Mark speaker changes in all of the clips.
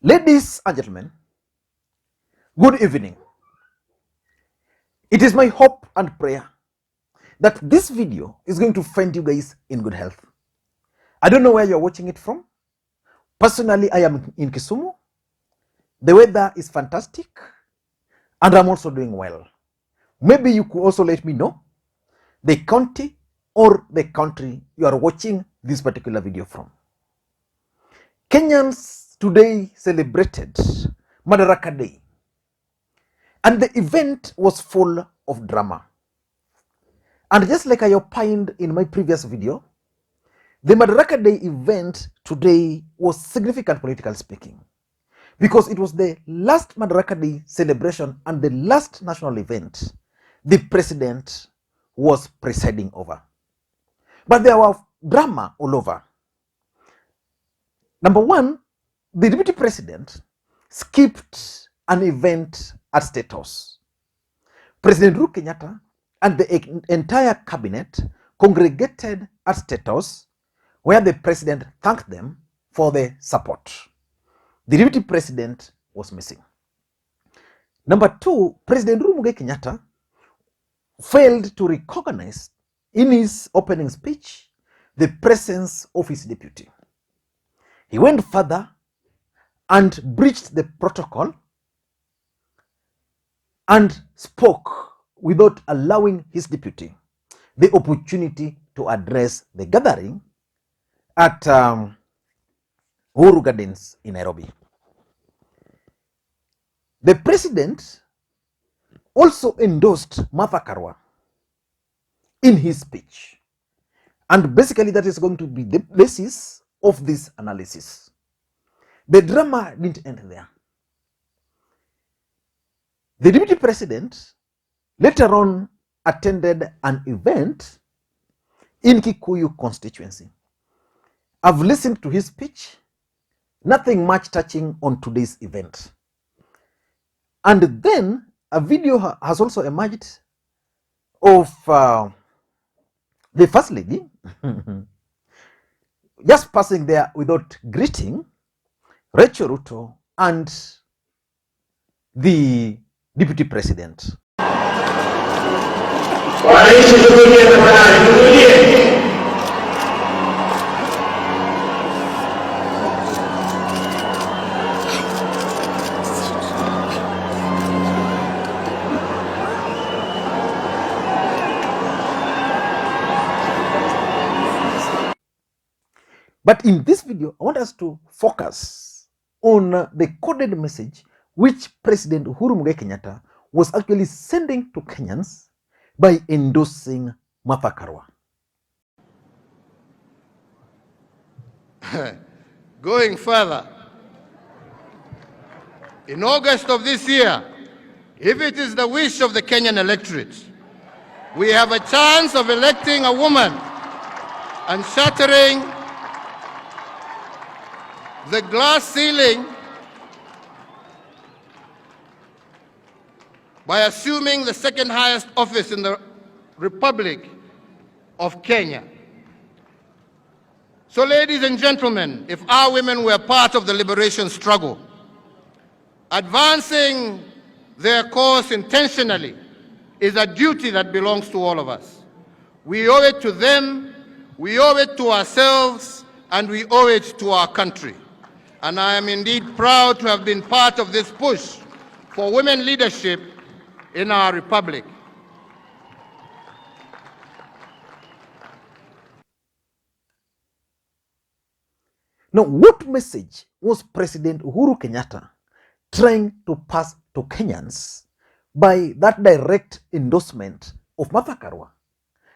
Speaker 1: Ladies and gentlemen, good evening. It is my hope and prayer that this video is going to find you guys in good health. I don't know where you're watching it from. Personally, I am in Kisumu. The weather is fantastic and I'm also doing well. Maybe you could also let me know the county or the country you are watching this particular video from. Kenyans today celebrated Madaraka Day, and the event was full of drama. And just like I opined in my previous video, the Madaraka Day event today was significant politically speaking, because it was the last Madaraka Day celebration and the last national event the president was presiding over. But there was drama all over. Number one, the deputy president skipped an event at State House. President Uhuru Kenyatta and the entire cabinet congregated at State House, where the president thanked them for the support. The deputy president was missing. Number two, President Uhuru Kenyatta failed to recognize in his opening speech the presence of his deputy. He went further and breached the protocol and spoke without allowing his deputy the opportunity to address the gathering at Uhuru Gardens in Nairobi. The president also endorsed Martha Karua in his speech, and basically that is going to be the basis of this analysis. The drama didn't end there. The deputy president later on attended an event in Kikuyu constituency. I've listened to his speech, nothing much touching on today's event. And then a video has also emerged of the first lady just passing there without greeting Rachel Ruto and the deputy president. But in this video, I want us to focus on the coded message which President Uhuru Kenyatta was actually sending to Kenyans by endorsing Martha Karua.
Speaker 2: Going further, in August of this year, if it is the wish of the Kenyan electorate, we have a chance of electing a woman and shattering the glass ceiling by assuming the second highest office in the Republic of Kenya. So, ladies and gentlemen, if our women were part of the liberation struggle, advancing their cause intentionally is a duty that belongs to all of us. We owe it to them, we owe it to ourselves, and we owe it to our country. And I am indeed proud to have been part of this push for women leadership in our republic.
Speaker 1: Now, what message was President Uhuru Kenyatta trying to pass to Kenyans by that direct endorsement of Martha Karua?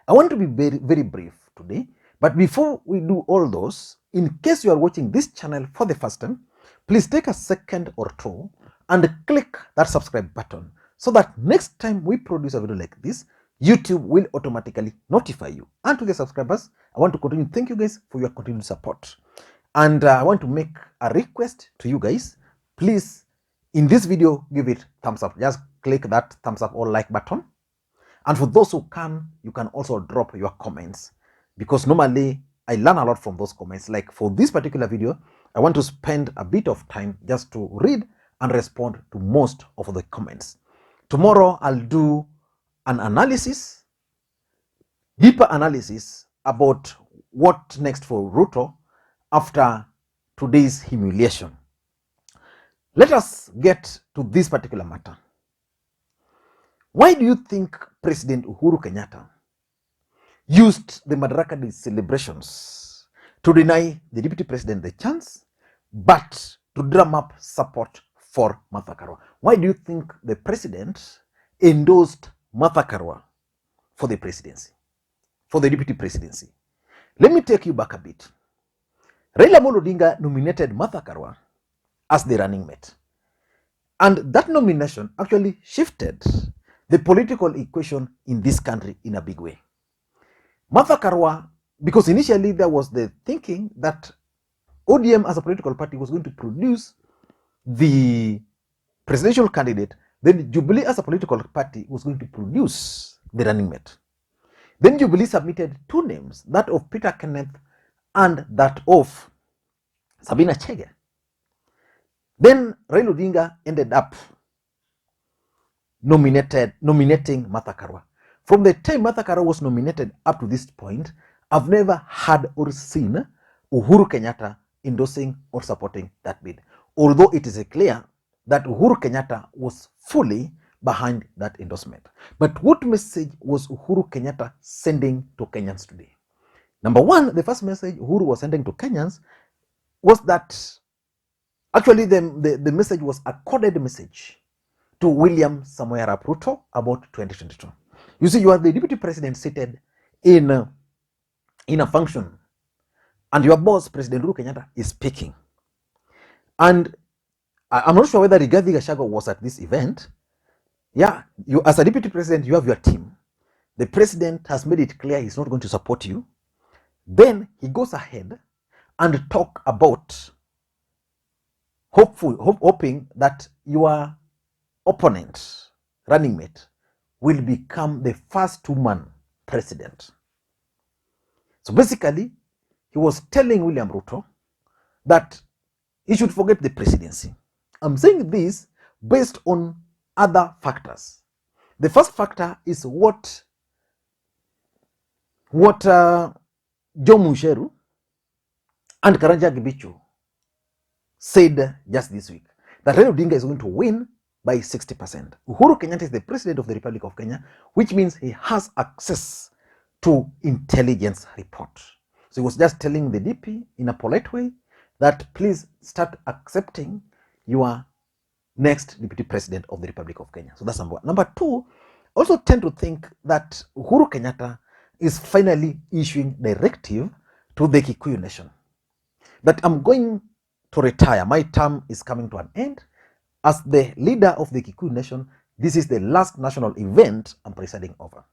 Speaker 1: I want to be very, very brief today, but before we do all those, in case you are watching this channel for the first time, please take a second or two and click that subscribe button so that next time we produce a video like this, YouTube will automatically notify you. And to the subscribers, I want to continue. Thank you guys for your continued support. And I want to make a request to you guys. Please, in this video, give it thumbs up. Just click that thumbs up or like button. And for those who can, you can also drop your comments, because normally I learn a lot from those comments. Like for this particular video, I want to spend a bit of time just to read and respond to most of the comments. Tomorrow, I'll do an analysis, deeper analysis about what next for Ruto after today's humiliation. Let us get to this particular matter. Why do you think President Uhuru Kenyatta used the Madaraka Day celebrations to deny the deputy president the chance, but to drum up support for Martha Karua? Why do you think the president endorsed Martha Karua for the presidency, for the deputy presidency? Let me take you back a bit. Raila Odinga nominated Martha Karua as the running mate. And that nomination actually shifted the political equation in this country in a big way. Martha Karua, because initially there was the thinking that ODM as a political party was going to produce the presidential candidate, then Jubilee as a political party was going to produce the running mate. Then Jubilee submitted two names, that of Peter Kenneth and that of Sabina Chege. Then Raila Odinga ended up nominating Martha Karua. From the time Martha Karua was nominated up to this point, I've never heard or seen Uhuru Kenyatta endorsing or supporting that bid. Although it is clear that Uhuru Kenyatta was fully behind that endorsement. But what message was Uhuru Kenyatta sending to Kenyans today? Number one, the first message Uhuru was sending to Kenyans was that actually the message was a coded message to William Samoei Arap Ruto about 2022. You see, you are the deputy president seated in a function, and your boss, President Uhuru Kenyatta, is speaking. And I'm not sure whether Rigathi Gachagua was at this event. Yeah, you as a deputy president, you have your team. The president has made it clear he's not going to support you. Then he goes ahead and talk about hoping that your opponent, running mate, will become the first woman president. So basically, he was telling William Ruto that he should forget the presidency. I'm saying this based on other factors. The first factor is what Joe Musheru and Karanja Gibichu said just this week, that Raila Odinga is going to win by 60%. Uhuru Kenyatta is the president of the Republic of Kenya, which means he has access to intelligence report. So he was just telling the DP in a polite way that please start accepting your next deputy president of the Republic of Kenya. So that's number one. Number two, also tend to think that Uhuru Kenyatta is finally issuing directive to the Kikuyu nation that I'm going to retire. My term is coming to an end. As the leader of the Kikuyu nation, this is the last national event I'm presiding over.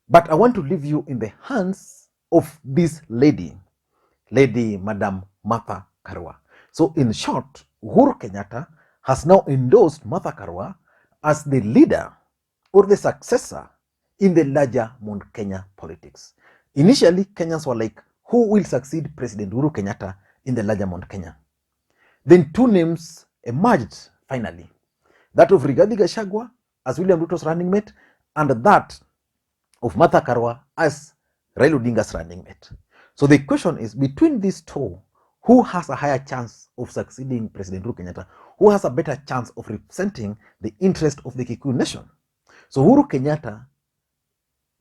Speaker 1: But I want to leave you in the hands of this lady, Madam Martha Karua. So in short, Uhuru Kenyatta has now endorsed Martha Karua as the leader or the successor in the larger Mount Kenya politics. Initially, Kenyans were like, who will succeed President Uhuru Kenyatta in the larger Mount Kenya? Then two names emerged finally. That of Rigathi Gachagua as William Ruto's running mate, and that of Martha Karua as Raila Odinga's running mate. So the question is, between these two, who has a higher chance of succeeding President Uhuru Kenyatta? Who has a better chance of representing the interest of the Kikuyu nation? So Uhuru Kenyatta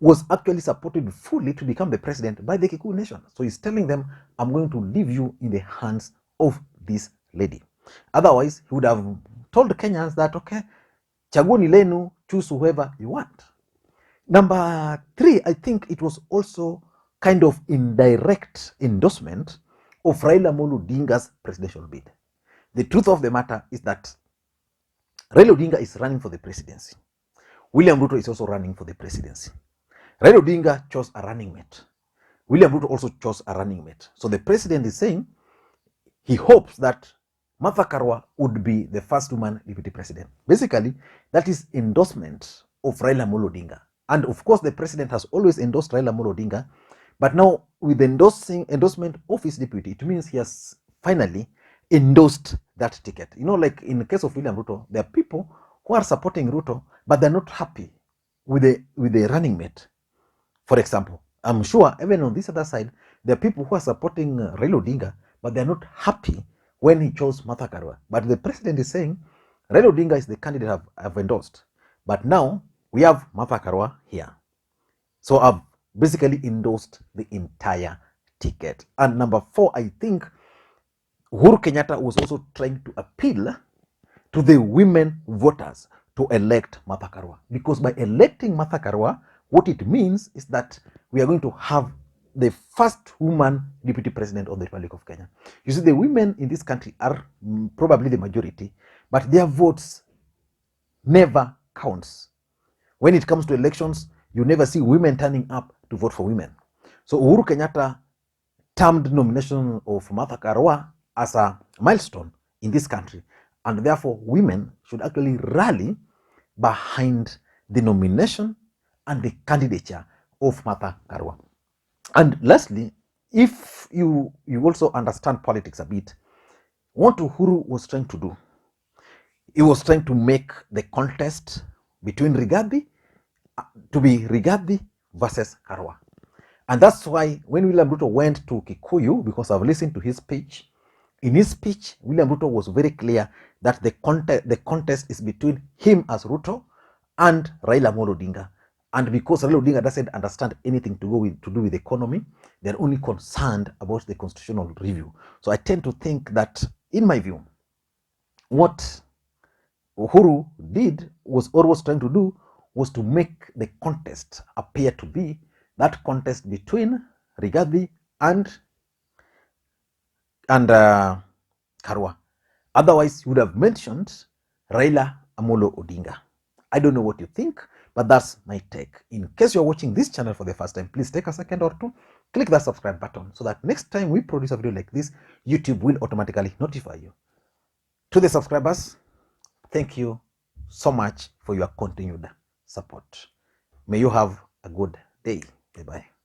Speaker 1: was actually supported fully to become the president by the Kikuyu nation. So he's telling them, I'm going to leave you in the hands of this lady. Otherwise, he would have told Kenyans that, okay, chaguoni lenu, choose whoever you want. Number three, I think it was also kind of indirect endorsement of Raila Odinga's presidential bid. The truth of the matter is that Raila Odinga is running for the presidency. William Ruto is also running for the presidency. Raila Odinga chose a running mate. William Ruto also chose a running mate. So the president is saying he hopes that Martha Karua would be the first woman deputy president. Basically, that is endorsement of Raila Odinga. And of course, the president has always endorsed Raila Odinga. But now, with the endorsement of his deputy, it means he has finally endorsed that ticket. You know, like in the case of William Ruto, there are people who are supporting Ruto, but they're not happy with the running mate. For example, I'm sure even on this other side, there are people who are supporting Raila Odinga, but they're not happy when he chose Martha Karua. But the president is saying Raila Odinga is the candidate I've endorsed. But now we have Martha Karua here. So I've basically endorsed the entire ticket. And number 4, I think Uhuru Kenyatta was also trying to appeal to the women voters to elect Martha Karua. Because by electing Martha Karua, what it means is that we are going to have the first woman deputy president of the Republic of Kenya. You see, the women in this country are probably the majority, but their votes never counts. When it comes to elections, you never see women turning up to vote for women. So Uhuru Kenyatta termed nomination of Martha Karua as a milestone in this country, and therefore women should actually rally behind the nomination and the candidature of Martha Karua. And lastly, if you also understand politics a bit, what Uhuru was trying to do, he was trying to make the contest between Rigathi to be Rigathi versus Karua. And that's why when William Ruto went to Kikuyu, because I've listened to his speech, in his speech, William Ruto was very clear that the contest is between him as Ruto and Raila Odinga. And because Raila Odinga doesn't understand anything to do with the economy, they're only concerned about the constitutional review. So I tend to think that, in my view, what Uhuru did was, or was trying to do, was to make the contest appear to be that contest between Rigathi and Karua. Otherwise, you would have mentioned Raila Amolo Odinga. I don't know what you think, but that's my take. In case you're watching this channel for the first time, please take a second or two, click that subscribe button so that next time we produce a video like this, YouTube will automatically notify you. To the subscribers, thank you so much for your continued support. May you have a good day. Bye-bye.